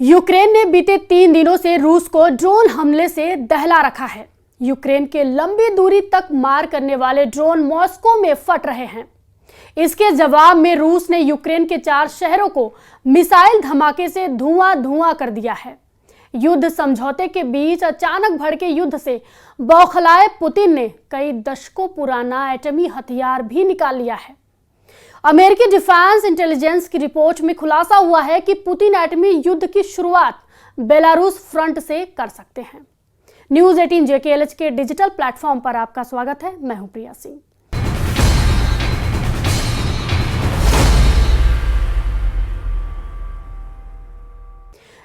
Ukraine ने बीते 3 दिनों से रूस को ड्रोन हमले से दहला रखा है। यूक्रेन के लंबी दूरी तक मार करने वाले ड्रोन मॉस्को में फट रहे हैं। इसके जवाब में रूस ने यूक्रेन के 4 शहरों को मिसाइल धमाके से धुआं कर दिया है। युद्ध समझौते के बीच अचानक भड़के युद्ध से बौखलाए पुतिन ने कई दशकों पुराना एटमी हथियार भी निकाल लिया है। अमेरिकी डिफेंस इंटेलिजेंस की रिपोर्ट में खुलासा हुआ है कि पुतिन एटमी युद्ध की शुरुआत बेलारूस फ्रंट से कर सकते हैं। न्यूज 18 JKLH के डिजिटल प्लेटफॉर्म पर आपका स्वागत है। मैं हूं प्रिया सिंह।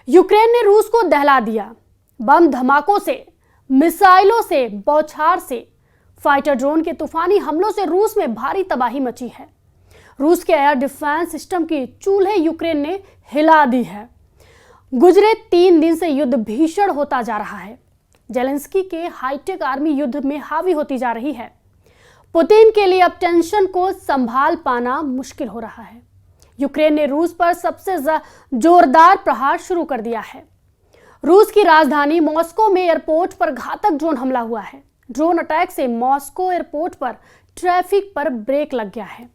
यूक्रेन ने रूस को दहला दिया। बम धमाकों से, मिसाइलों से, बौछार से, फाइटर ड्रोन के तूफानी हमलों से रूस में भारी तबाही मची है। रूस के एयर डिफेंस सिस्टम की चूल्हे यूक्रेन ने हिला दी है। गुजरे 3 दिन से युद्ध भीषण होता जा रहा है। जेलेंस्की के हाईटेक आर्मी युद्ध में हावी होती जा रही है। पुतिन के लिए अब टेंशन को संभाल पाना मुश्किल हो रहा है। यूक्रेन ने रूस पर सबसे जोरदार प्रहार शुरू कर दिया है। रूस की राजधानी मॉस्को में एयरपोर्ट पर घातक ड्रोन हमला हुआ है। ड्रोन अटैक से मॉस्को एयरपोर्ट पर ट्रैफिक पर ब्रेक लग गया है।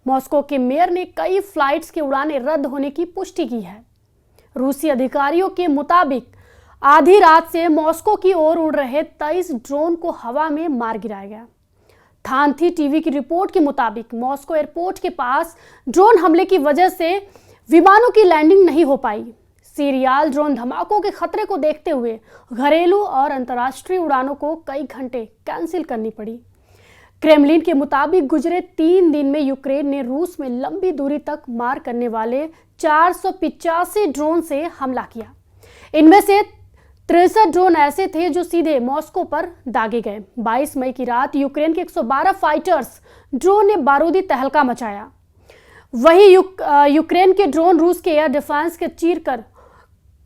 मॉस्को के मेयर ने कई फ्लाइट्स की उड़ानें रद्द होने की पुष्टि की है। रूसी अधिकारियों के मुताबिक आधी रात से मॉस्को की ओर उड़ रहे 23 ड्रोन को हवा में मार गिराया गया। थानथी टीवी की रिपोर्ट के मुताबिक मॉस्को एयरपोर्ट के पास ड्रोन हमले की वजह से विमानों की लैंडिंग नहीं हो पाई। सीरियल ड्रोन धमाकों के खतरे को देखते हुए घरेलू और अंतर्राष्ट्रीय उड़ानों को कई घंटे कैंसिल करनी पड़ी। क्रेमलिन के मुताबिक गुजरे 3 दिन में यूक्रेन ने रूस में लंबी दूरी तक मार करने वाले 485 ड्रोन से हमला किया। इनमें से 63 ड्रोन ऐसे थे जो सीधे मॉस्को पर दागे गए। 22 मई की रात यूक्रेन के 112 फाइटर्स ड्रोन ने बारूदी तहलका मचाया। वहीं यूक्रेन के ड्रोन रूस के एयर डिफेंस के चीर कर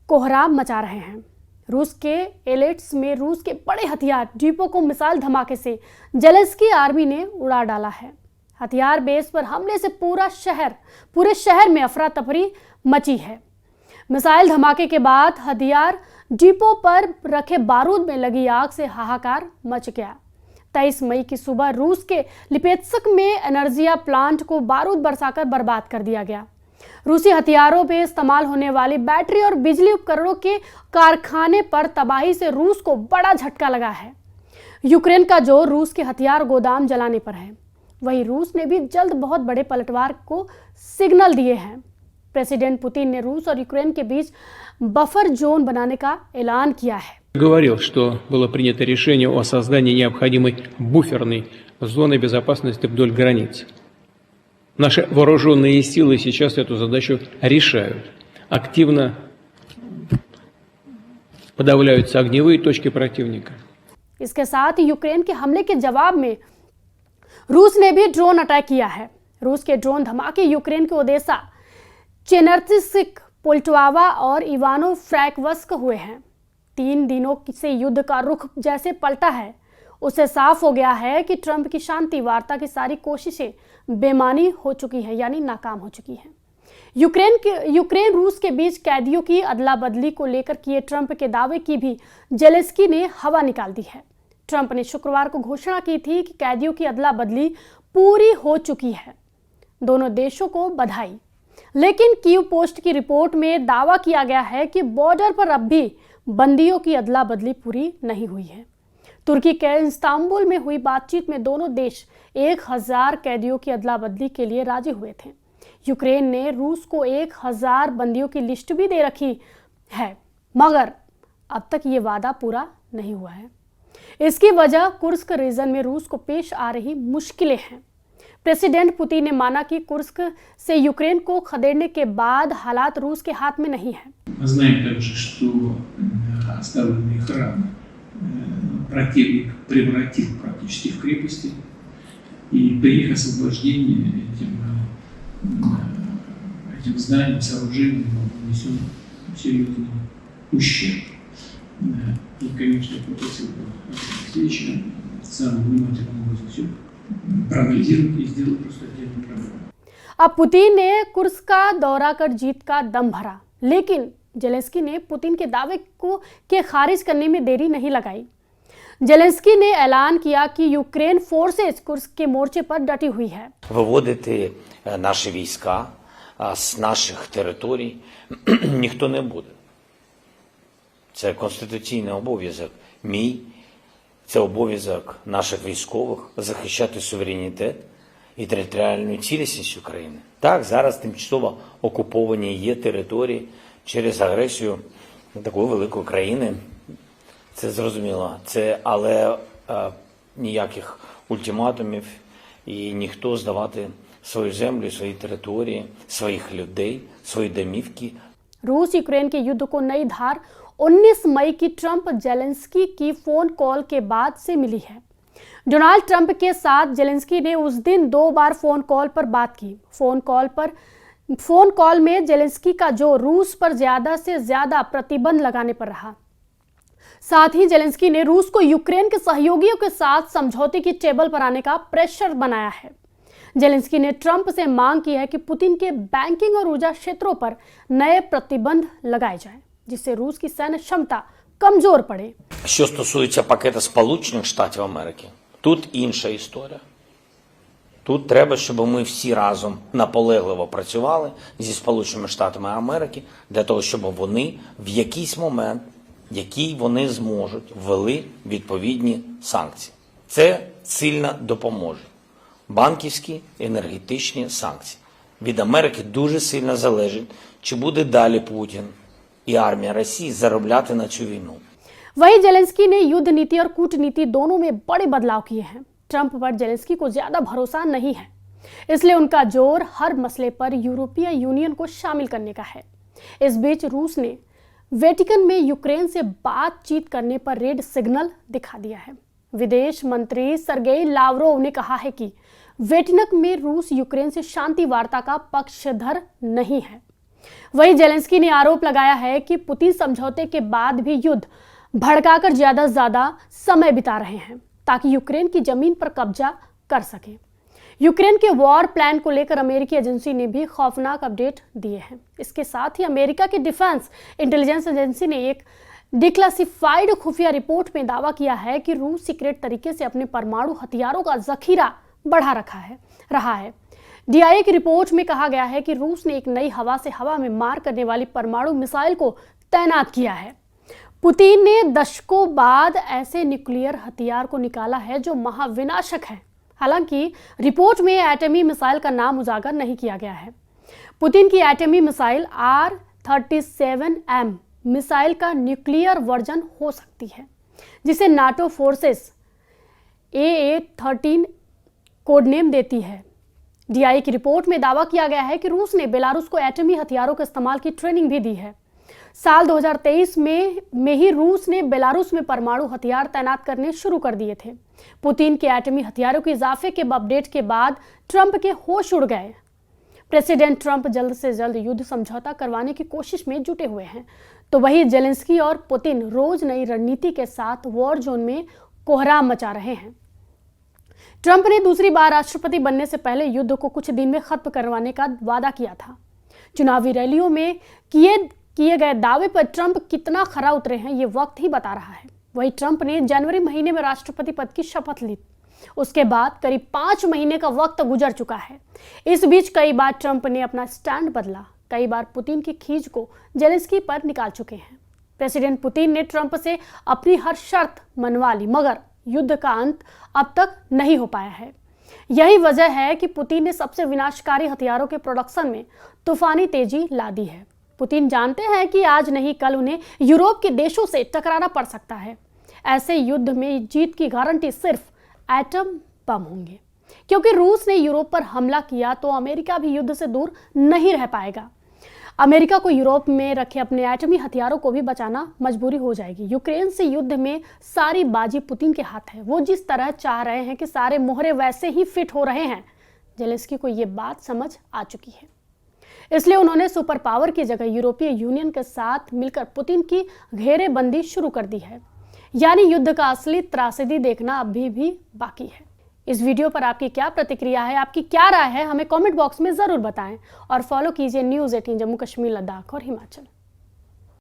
कोहराम मचा रहे हैं। रूस के एलेट्स में रूस के बड़े हथियार डिपो को मिसाइल धमाके से जेलेंस्की आर्मी ने उड़ा डाला है। हथियार बेस पर हमले से पूरे शहर में अफरा तफरी मची है। मिसाइल धमाके के बाद हथियार डिपो पर रखे बारूद में लगी आग से हाहाकार मच गया। 23 मई की सुबह रूस के लिपेत्स्क में एनर्जिया प्लांट को बारूद बरसाकर बर्बाद कर दिया गया। रूसी हथियारों में इस्तेमाल होने वाली बैटरी और बिजली उपकरणों के कारखाने पर तबाही से रूस को बड़ा झटका लगा है। यूक्रेन का जोर रूस के हथियार गोदाम जलाने पर है। वहीं रूस ने भी जल्द बहुत बड़े पलटवार को सिग्नल दिए हैं। प्रेसिडेंट पुतिन ने रूस और यूक्रेन के बीच बफर जोन बनाने का ऐलान किया है। Говорил, что было принято решение о создании необходимой буферной зоны безопасности вдоль границ. Наши вооруженные силы сейчас эту задачу решают. Активно подавляются огневые точки противника. इसके साथ ही यूक्रेन के हमले के जवाब में रूस ने भी ड्रोन अटैक किया है। रूस के ड्रोन धमाके यूक्रेन के ओदेसा, चेनर्तिस्क, पोल्टावा और इवानो फ्रैंकवस्क हुए हैं। 3 दिनों से युद्ध का रुख जैसे पलटा है, उससे साफ हो गया है कि ट्रंप की शांति वार्ता की सारी कोशिशें बेमानी हो चुकी हैं, यानी नाकाम हो चुकी हैं। यूक्रेन रूस के बीच कैदियों की अदला बदली को लेकर किए ट्रंप के दावे की भी जेलेंस्की ने हवा निकाल दी है। ट्रंप ने शुक्रवार को घोषणा की थी कि कैदियों की अदला बदली पूरी हो चुकी है। दोनों देशों को बधाई। लेकिन कीव पोस्ट की रिपोर्ट में दावा किया गया है कि बॉर्डर पर अब भी बंदियों की अदला बदली पूरी नहीं हुई है। तुर्की के इस्तांबुल में हुई बातचीत में दोनों देश 1000 कैदियों की अदला बदली के लिए राजी हुए थे। यूक्रेन ने रूस को 1000 बंदियों की लिस्ट भी दे रखी है, मगर अब तक ये वादा पूरा नहीं हुआ है। इसकी वजह कुर्स्क रीजन में रूस को पेश आ रही मुश्किलें हैं। प्रेसिडेंट पुतिन ने माना कि कुर्स्क से यूक्रेन को खदेड़ने के बाद हालात रूस के हाथ में नहीं है। Противник превратил практически в крепости, и при их освобождении этим зданиям, сооружениям нанесен серьезный ущерб. И, конечно, попросил Алексеевича самым внимательным образом все проанализировать и сделать просто отдельную программу. अब पुतिन ने कुर्स्क का दौरा कर जीत का दम भरा, लेकिन जेलेंस्की ने पुतिन के दावे के खारिज करने में देरी नहीं लगाई। जेलेंस्की ने ऐलान किया कि यूक्रेन फोर्सेस कुर्स्क के मोर्चे पर डटी हुई है। Виводити наші війська з наших територій ніхто не буде. Це конституційний обов'язок мій, це обов'язок наших військових захищати суверенітет і територіальну цілісність України. Так, зараз тимчасово окуповані є території через агресію такої великої країни. Це зрозуміло. Але ніяких ультиматумів і ніхто здавати свою землю, свої території, своїх людей, свої домівки. रूस यूक्रेन के युद्ध को नई धार 19 मई की ट्रंप जेलेंस्की की फोन कॉल के बाद से मिली है। डोनाल्ड ट्रंप के साथ जेलेंस्की ने उस दिन 2 बार फोन कॉल पर बात की। फोन कॉल में जेलेंस्की का जोर रूस पर ज्यादा से ज्यादा प्रतिबंध लगाने पर रहा। साथ ही जेलेंस्की ने रूस को यूक्रेन के सहयोगियों के साथ समझौते की टेबल पर आने का प्रेशर बनाया है। जेलेंस्की ने ट्रंप से मांग की है कि पुतिन के बैंकिंग और ऊर्जा क्षेत्रों पर नए प्रतिबंध लगाए जाएं, जिससे रूस की सैन्य क्षमता कमजोर पड़े। Що стосується пакету Сполучених Штатів Америки, тут інша історія. Тут треба, щоб ми всі разом наполегливо працювали зі Сполученими Штатами Америки для того, щоб вони в якийсь момент, який вони зможуть, ввели відповідні санкції. Це сильно допоможе. Банківські, енергетичні санкції. Від Америки дуже сильно залежить, чи буде далі Путін і армія Росії заробляти на цю війну. वहीं जेलेंस्की ने युद्ध नीति और कूटनीति दोनों में बड़े बदलाव किए हैं। ट्रंप पर जेलेंस्की को ज्यादा भरोसा नहीं है, इसलिए उनका जोर हर मसले पर यूरोपीय यूनियन को शामिल करने का है। इस बीच रूस ने वेटिकन में यूक्रेन से बातचीत करने पर रेड सिग्नल दिखा दिया है। विदेश मंत्री सर्गेई लावरोव ने कहा है कि वेटिकन में रूस यूक्रेन से शांति वार्ता का पक्षधर नहीं है। वहीं जेलेंस्की ने आरोप लगाया है कि पुतिन समझौते के बाद भी युद्ध भड़काकर ज्यादा समय बिता रहे हैं ताकि यूक्रेन की जमीन पर कब्जा कर सके। यूक्रेन के वॉर प्लान को लेकर अमेरिकी एजेंसी ने भी खौफनाक अपडेट दिए हैं। इसके साथ ही अमेरिका की डिफेंस इंटेलिजेंस एजेंसी ने एक डिक्लासिफाइड खुफिया रिपोर्ट में दावा किया है कि रूस सीक्रेट तरीके से अपने परमाणु हथियारों का जखीरा बढ़ा रहा है। डीआईए की रिपोर्ट में कहा गया है कि रूस ने एक नई हवा से हवा में मार करने वाली परमाणु मिसाइल को तैनात किया है। पुतिन ने दशकों बाद ऐसे न्यूक्लियर हथियार को निकाला है जो महाविनाशक है। हालांकि रिपोर्ट में एटमी मिसाइल का नाम उजागर नहीं किया गया है। पुतिन की एटमी मिसाइल R-37M मिसाइल का न्यूक्लियर वर्जन हो सकती है, जिसे नाटो फोर्सेस AA-13 कोडनेम देती है। डीआईए की रिपोर्ट में दावा किया गया है कि रूस ने बेलारूस को एटमी हथियारों के इस्तेमाल की ट्रेनिंग भी दी है। साल 2023 में ही रूस ने बेलारूस में परमाणु हथियार तैनात करने शुरू कर दिए थे। पुतिन के एटमी हथियारों के इजाफे के अपडेट के बाद ट्रंप के होश उड़ गए। प्रेसिडेंट ट्रंप जल्द से जल्द युद्ध समझौता करवाने की कोशिश में जुटे हुए हैं, तो वही जेलेंस्की और पुतिन रोज नई रणनीति के साथ वॉर जोन में कोहराम मचा रहे हैं। ट्रंप ने दूसरी बार राष्ट्रपति बनने से पहले युद्ध को कुछ दिन में खत्म करवाने का वादा किया था। चुनावी रैलियों में किए गए दावे पर ट्रंप कितना खरा उतरे हैं, ये वक्त ही बता रहा है। वहीं ट्रंप ने जनवरी महीने में राष्ट्रपति पद की शपथ ली। उसके बाद करीब 5 महीने का वक्त गुजर चुका है। इस बीच कई बार ट्रंप ने अपना स्टैंड बदला, कई बार पुतिन की खींच को जेलेंस्की पर निकाल चुके हैं। प्रेसिडेंट पुतिन ने ट्रंप से अपनी हर शर्त मनवा ली, मगर युद्ध का अंत अब तक नहीं हो पाया है। यही वजह है कि पुतिन ने सबसे विनाशकारी हथियारों के प्रोडक्शन में तूफानी तेजी ला दी है। पुतिन जानते हैं कि आज नहीं कल उन्हें यूरोप के देशों से टकराना पड़ सकता है। ऐसे युद्ध में जीत की गारंटी सिर्फ एटम बम होंगे, क्योंकि रूस ने यूरोप पर हमला किया तो अमेरिका भी युद्ध से दूर नहीं रह पाएगा। अमेरिका को यूरोप में रखे अपने एटमी हथियारों को भी बचाना मजबूरी हो जाएगी। यूक्रेन से युद्ध में सारी बाजी पुतिन के हाथ है। वो जिस तरह चाह रहे हैं कि सारे मोहरे वैसे ही फिट हो रहे हैं, जेलेंस्की को ये बात समझ आ चुकी है। इसलिए उन्होंने सुपर पावर की जगह यूरोपीय यूनियन के साथ मिलकर पुतिन की घेरेबंदी शुरू कर दी है। यानी युद्ध का असली त्रासदी देखना अभी भी बाकी है। इस वीडियो पर आपकी क्या प्रतिक्रिया है, आपकी क्या राय है, हमें कमेंट बॉक्स में जरूर बताएं और फॉलो कीजिए न्यूज़ 18 जम्मू कश्मीर, लद्दाख और हिमाचल।